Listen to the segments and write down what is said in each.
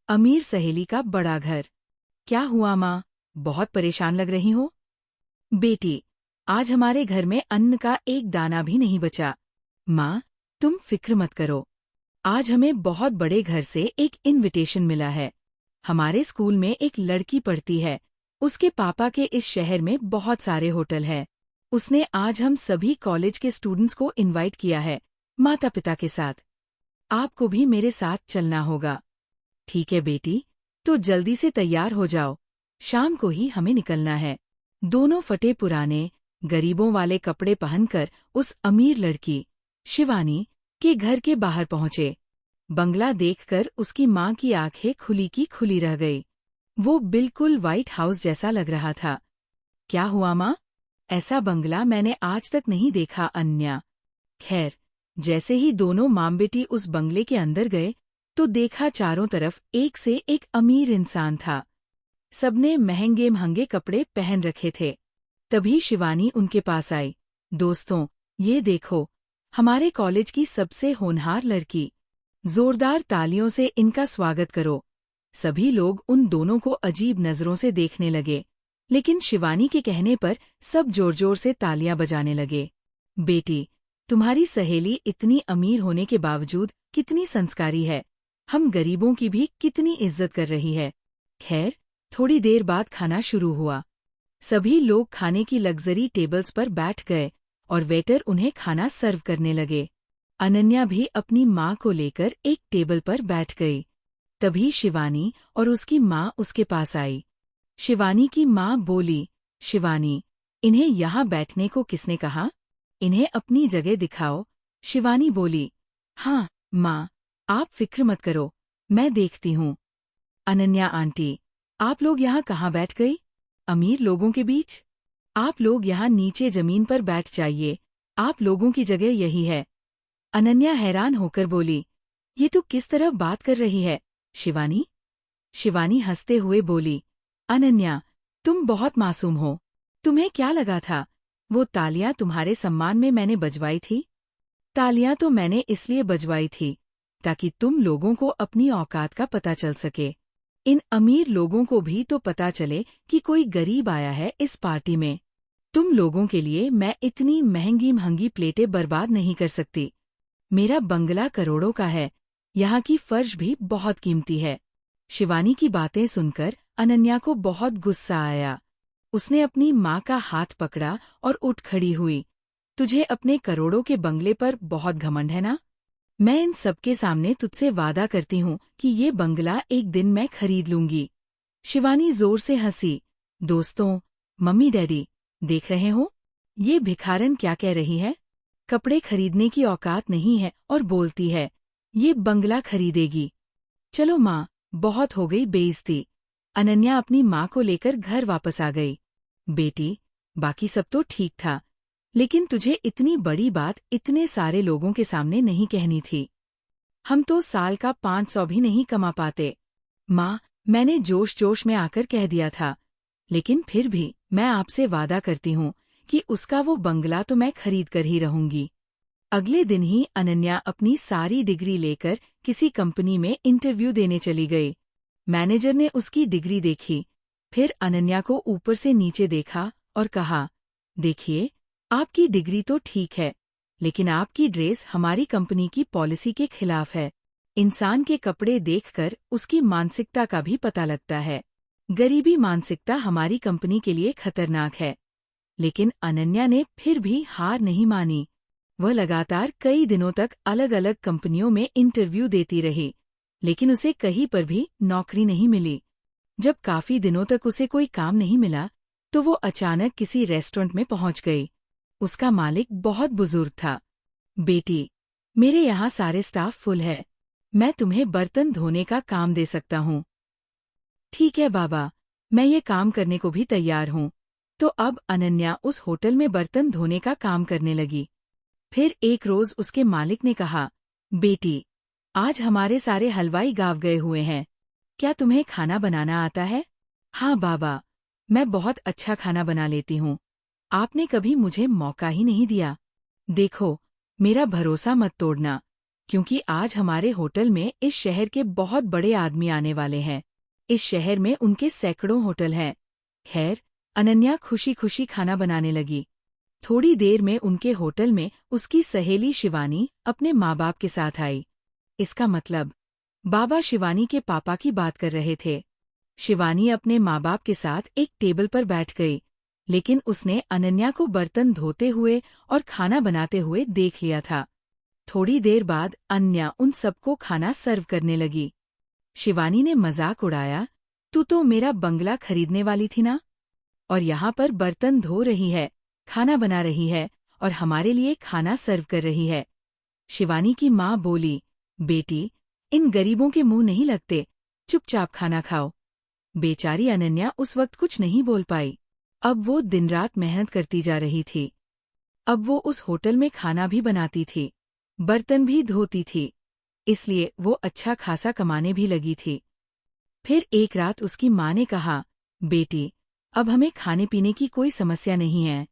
अमीर सहेली का बड़ा घर। क्या हुआ माँ, बहुत परेशान लग रही हो? बेटी, आज हमारे घर में अन्न का एक दाना भी नहीं बचा। माँ, तुम फिक्र मत करो। आज हमें बहुत बड़े घर से एक इनविटेशन मिला है। हमारे स्कूल में एक लड़की पढ़ती है। उसके पापा के इस शहर में बहुत सारे होटल हैं। उसने आज हम सभी कॉलेज के स्टूडेंट्स को इनवाइट किया है, माता पिता के साथ। आपको भी मेरे साथ चलना होगा। ठीक है बेटी, तो जल्दी से तैयार हो जाओ। शाम को ही हमें निकलना है। दोनों फटे पुराने, गरीबों वाले कपड़े पहनकर उस अमीर लड़की, शिवानी, के घर के बाहर पहुंचे। बंगला देखकर उसकी माँ की आंखें खुली की खुली रह गई। वो बिल्कुल व्हाइट हाउस जैसा लग रहा था। क्या हुआ माँ? ऐसा बंगला मैंने आज तक नहीं देखा अन्या। खैर, जैसे ही दोनों माँ बेटी उस बंगले के अंदर गए, तो देखा चारों तरफ एक से एक अमीर इंसान था। सबने महंगे महंगे कपड़े पहन रखे थे। तभी शिवानी उनके पास आई। दोस्तों, ये देखो, हमारे कॉलेज की सबसे होनहार लड़की। जोरदार तालियों से इनका स्वागत करो। सभी लोग उन दोनों को अजीब नजरों से देखने लगे, लेकिन शिवानी के कहने पर सब जोर जोर से तालियां बजाने लगे। बेटी, तुम्हारी सहेली इतनी अमीर होने के बावजूद कितनी संस्कारी है। हम गरीबों की भी कितनी इज्जत कर रही है। खैर, थोड़ी देर बाद खाना शुरू हुआ। सभी लोग खाने की लग्जरी टेबल्स पर बैठ गए और वेटर उन्हें खाना सर्व करने लगे। अनन्या भी अपनी माँ को लेकर एक टेबल पर बैठ गई। तभी शिवानी और उसकी माँ उसके पास आई। शिवानी की माँ बोली, शिवानी, इन्हें यहाँ बैठने को किसने कहा? इन्हें अपनी जगह दिखाओ। शिवानी बोली, हाँ माँ, आप फिक्र मत करो, मैं देखती हूँ। अनन्या आंटी, आप लोग यहाँ कहाँ बैठ गई? अमीर लोगों के बीच? आप लोग यहाँ नीचे जमीन पर बैठ जाइए, आप लोगों की जगह यही है। अनन्या हैरान होकर बोली, ये तू किस तरह बात कर रही है, शिवानी? शिवानी हंसते हुए बोली, अनन्या, तुम बहुत मासूम हो। तुम्हें क्या लगा था, वो तालियां तुम्हारे सम्मान में मैंने बजवाई थी? तालियां तो मैंने इसलिए बजवाई थी, ताकि तुम लोगों को अपनी औकात का पता चल सके। इन अमीर लोगों को भी तो पता चले कि कोई गरीब आया है इस पार्टी में। तुम लोगों के लिए मैं इतनी महंगी महंगी प्लेटें बर्बाद नहीं कर सकती। मेरा बंगला करोड़ों का है, यहाँ की फर्श भी बहुत कीमती है। शिवानी की बातें सुनकर अनन्या को बहुत गुस्सा आया। उसने अपनी माँ का हाथ पकड़ा और उठ खड़ी हुई। तुझे अपने करोड़ों के बंगले पर बहुत घमंड है ना? मैं इन सबके सामने तुझसे वादा करती हूँ कि ये बंगला एक दिन मैं खरीद लूंगी। शिवानी जोर से हंसी। दोस्तों, मम्मी डैडी, देख रहे हो? ये भिखारन क्या कह रही है? कपड़े खरीदने की औकात नहीं है और बोलती है, ये बंगला खरीदेगी। चलो माँ, बहुत हो गई बेइज्जती। अनन्या अपनी माँ को लेकर घर वापस आ गई। बेटी, बाकी सब तो ठीक था, लेकिन तुझे इतनी बड़ी बात इतने सारे लोगों के सामने नहीं कहनी थी। हम तो साल का 500 भी नहीं कमा पाते। माँ, मैंने जोश जोश में आकर कह दिया था, लेकिन फिर भी मैं आपसे वादा करती हूँ कि उसका वो बंगला तो मैं खरीद कर ही रहूंगी। अगले दिन ही अनन्या अपनी सारी डिग्री लेकर किसी कंपनी में इंटरव्यू देने चली गई। मैनेजर ने उसकी डिग्री देखी, फिर अनन्या को ऊपर से नीचे देखा और कहा, देखिए, आपकी डिग्री तो ठीक है, लेकिन आपकी ड्रेस हमारी कंपनी की पॉलिसी के खिलाफ है। इंसान के कपड़े देखकर उसकी मानसिकता का भी पता लगता है। गरीबी मानसिकता हमारी कंपनी के लिए खतरनाक है। लेकिन अनन्या ने फिर भी हार नहीं मानी। वह लगातार कई दिनों तक अलग अलग कंपनियों में इंटरव्यू देती रही, लेकिन उसे कहीं पर भी नौकरी नहीं मिली। जब काफी दिनों तक उसे कोई काम नहीं मिला, तो वो अचानक किसी रेस्टोरेंट में पहुंच गई। उसका मालिक बहुत बुजुर्ग था। बेटी, मेरे यहाँ सारे स्टाफ फुल है, मैं तुम्हें बर्तन धोने का काम दे सकता हूँ। ठीक है बाबा, मैं ये काम करने को भी तैयार हूँ। तो अब अनन्या उस होटल में बर्तन धोने का काम करने लगी। फिर एक रोज उसके मालिक ने कहा, बेटी, आज हमारे सारे हलवाई गाँव गए हुए हैं, क्या तुम्हें खाना बनाना आता है? हाँ बाबा, मैं बहुत अच्छा खाना बना लेती हूँ, आपने कभी मुझे मौका ही नहीं दिया। देखो, मेरा भरोसा मत तोड़ना, क्योंकि आज हमारे होटल में इस शहर के बहुत बड़े आदमी आने वाले हैं। इस शहर में उनके सैकड़ों होटल हैं। खैर, अनन्या खुशी खुशी खाना बनाने लगी। थोड़ी देर में उनके होटल में उसकी सहेली शिवानी अपने माँ बाप के साथ आई। इसका मतलब बाबा शिवानी के पापा की बात कर रहे थे। शिवानी अपने माँ बाप के साथ एक टेबल पर बैठ गई, लेकिन उसने अनन्या को बर्तन धोते हुए और खाना बनाते हुए देख लिया था। थोड़ी देर बाद अनन्या उन सबको खाना सर्व करने लगी। शिवानी ने मजाक उड़ाया, तू तो मेरा बंगला खरीदने वाली थी ना, और यहाँ पर बर्तन धो रही है, खाना बना रही है और हमारे लिए खाना सर्व कर रही है। शिवानी की माँ बोली, बेटी, इन गरीबों के मुंह नहीं लगते, चुपचाप खाना खाओ। बेचारी अनन्या उस वक्त कुछ नहीं बोल पाई। अब वो दिन रात मेहनत करती जा रही थी। अब वो उस होटल में खाना भी बनाती थी, बर्तन भी धोती थी, इसलिए वो अच्छा खासा कमाने भी लगी थी। फिर एक रात उसकी माँ ने कहा, बेटी, अब हमें खाने पीने की कोई समस्या नहीं है,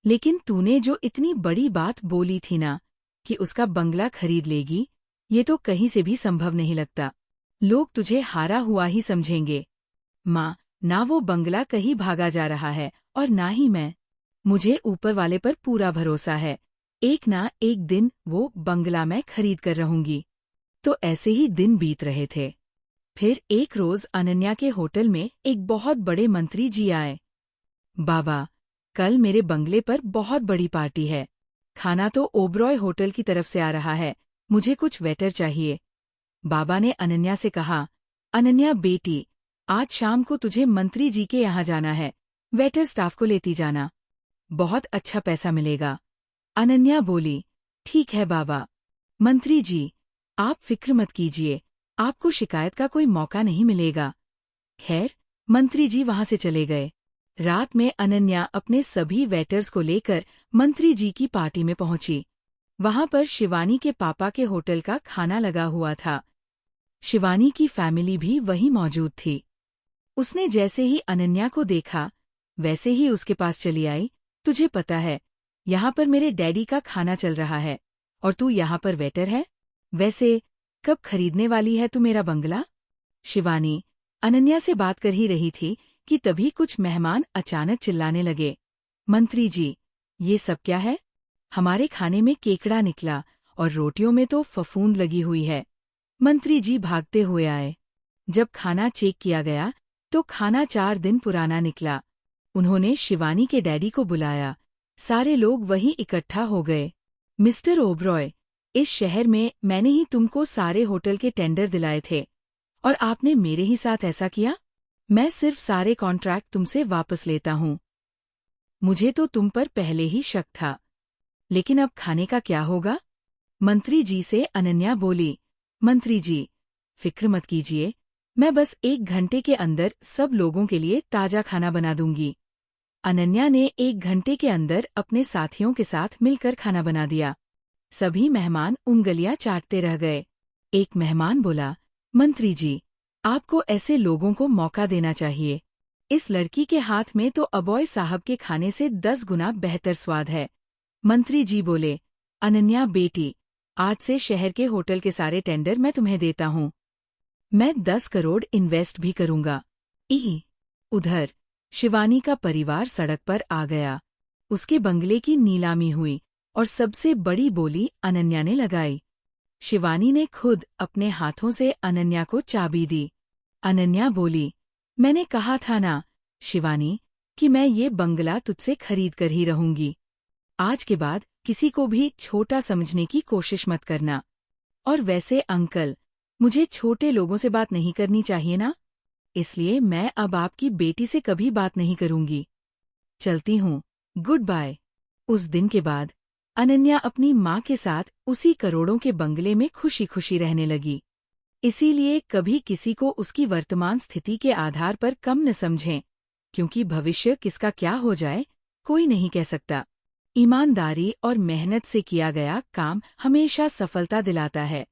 लेकिन तूने जो इतनी बड़ी बात बोली थी ना कि उसका बंगला खरीद लेगी, ये तो कहीं से भी संभव नहीं लगता। लोग तुझे हारा हुआ ही समझेंगे। माँ, ना वो बंगला कहीं भागा जा रहा है और ना ही मैं। मुझे ऊपर वाले पर पूरा भरोसा है, एक ना एक दिन वो बंगला मैं खरीद कर रहूंगी। तो ऐसे ही दिन बीत रहे थे। फिर एक रोज अनन्या के होटल में एक बहुत बड़े मंत्री जी आए। बाबा, कल मेरे बंगले पर बहुत बड़ी पार्टी है। खाना तो ओबरॉय होटल की तरफ से आ रहा है, मुझे कुछ वेटर चाहिए। बाबा ने अनन्या से कहा, अनन्या बेटी, आज शाम को तुझे मंत्री जी के यहाँ जाना है, वेटर स्टाफ को लेती जाना, बहुत अच्छा पैसा मिलेगा। अनन्या बोली, ठीक है बाबा। मंत्री जी, आप फिक्र मत कीजिए, आपको शिकायत का कोई मौका नहीं मिलेगा। खैर, मंत्री जी वहां से चले गए। रात में अनन्या अपने सभी वेटर्स को लेकर मंत्री जी की पार्टी में पहुंची। वहां पर शिवानी के पापा के होटल का खाना लगा हुआ था। शिवानी की फैमिली भी वहीं मौजूद थी। उसने जैसे ही अनन्या को देखा, वैसे ही उसके पास चली आई। तुझे पता है, यहाँ पर मेरे डैडी का खाना चल रहा है और तू यहाँ पर वेटर है? वैसे कब खरीदने वाली है तू मेरा बंगला? शिवानी अनन्या से बात कर ही रही थी कि तभी कुछ मेहमान अचानक चिल्लाने लगे, मंत्री जी, ये सब क्या है? हमारे खाने में केकड़ा निकला और रोटियों में तो फफूंद लगी हुई है। मंत्री जी भागते हुए आए। जब खाना चेक किया गया तो खाना 4 दिन पुराना निकला। उन्होंने शिवानी के डैडी को बुलाया। सारे लोग वहीं इकट्ठा हो गए। मिस्टर ओबरॉय, इस शहर में मैंने ही तुमको सारे होटल के टेंडर दिलाए थे और आपने मेरे ही साथ ऐसा किया? मैं सिर्फ सारे कॉन्ट्रैक्ट तुमसे वापस लेता हूँ। मुझे तो तुम पर पहले ही शक था, लेकिन अब खाने का क्या होगा? मंत्री जी से अनन्या बोली, मंत्री जी, फिक्र मत कीजिए, मैं बस 1 घंटे के अंदर सब लोगों के लिए ताजा खाना बना दूंगी। अनन्या ने 1 घंटे के अंदर अपने साथियों के साथ मिलकर खाना बना दिया। सभी मेहमान उंगलियां चाटते रह गए। एक मेहमान बोला, मंत्री जी, आपको ऐसे लोगों को मौका देना चाहिए। इस लड़की के हाथ में तो अबॉय साहब के खाने से 10 गुना बेहतर स्वाद है। मंत्री जी बोले, अनन्या बेटी, आज से शहर के होटल के सारे टेंडर मैं तुम्हें देता हूँ। मैं 10 करोड़ इन्वेस्ट भी करूंगा। उधर शिवानी का परिवार सड़क पर आ गया। उसके बंगले की नीलामी हुई और सबसे बड़ी बोली अनन्या ने लगाई। शिवानी ने खुद अपने हाथों से अनन्या को चाबी दी। अनन्या बोली, मैंने कहा था ना, शिवानी, कि मैं ये बंगला तुझसे खरीद कर ही रहूंगी। आज के बाद किसी को भी छोटा समझने की कोशिश मत करना। और वैसे अंकल, मुझे छोटे लोगों से बात नहीं करनी चाहिए ना, इसलिए मैं अब आपकी बेटी से कभी बात नहीं करूंगी। चलती हूँ, गुड बाय। उस दिन के बाद अनन्या अपनी माँ के साथ उसी करोड़ों के बंगले में खुशी खुशी रहने लगी। इसीलिए कभी किसी को उसकी वर्तमान स्थिति के आधार पर कम न समझें, क्योंकि भविष्य किसका क्या हो जाए कोई नहीं कह सकता। ईमानदारी और मेहनत से किया गया काम हमेशा सफलता दिलाता है।